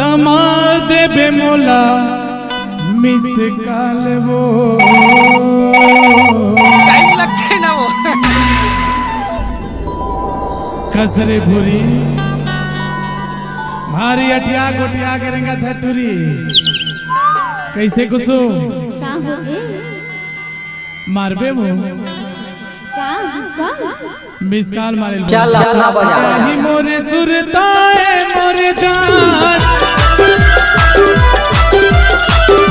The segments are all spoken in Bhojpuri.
तमार देबे मोला मिस काल वो टाइम लगता है ना वो कसरे भूरी भारी अटिया गोटिया करेंगा थटूरी कैसे कुसो मारबे वो मिस काल मारे चल अपना बजा मोरे सुरताए मोरे जान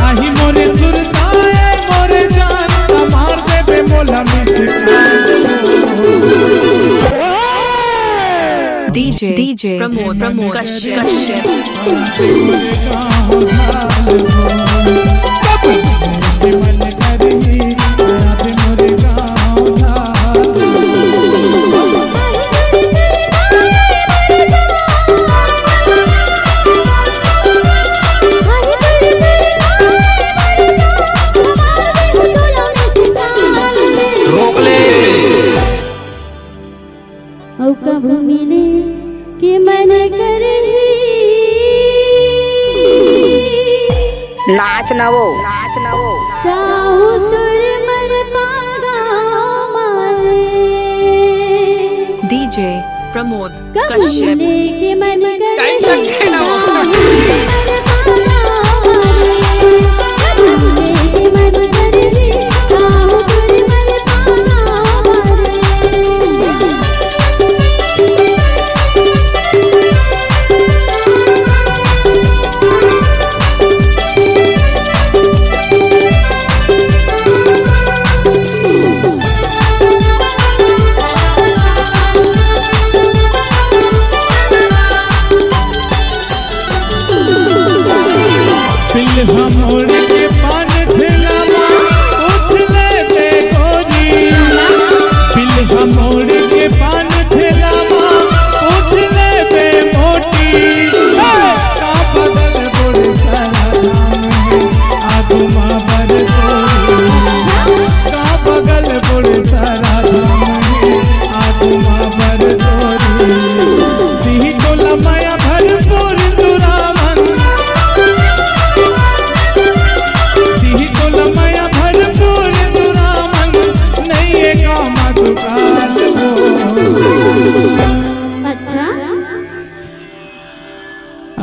आही मोरे सुरताए मोरे जान तमार देबे मोला मिस DJ प्रमोद कश्यप मिले के मन करे नाच ना वो चाहू तुर मन पागा मारे DJ प्रमोद कश्यप के मन करे टाइम लगता है ना वो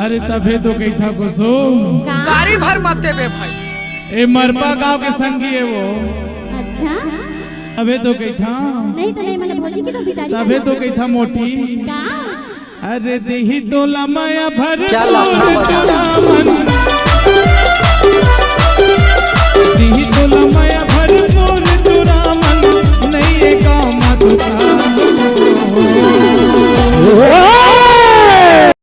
अरे तबे तो कही था कुसुम गाड़ी भर मत देबे भाई ए मरपा गांव के संगी है वो अच्छा तबे तो कही था नहीं तो नहीं मैंने भोजी की तो बिचारी तबे तो कही था मोटी का अरे देही तोला माया भर चल अपना बजा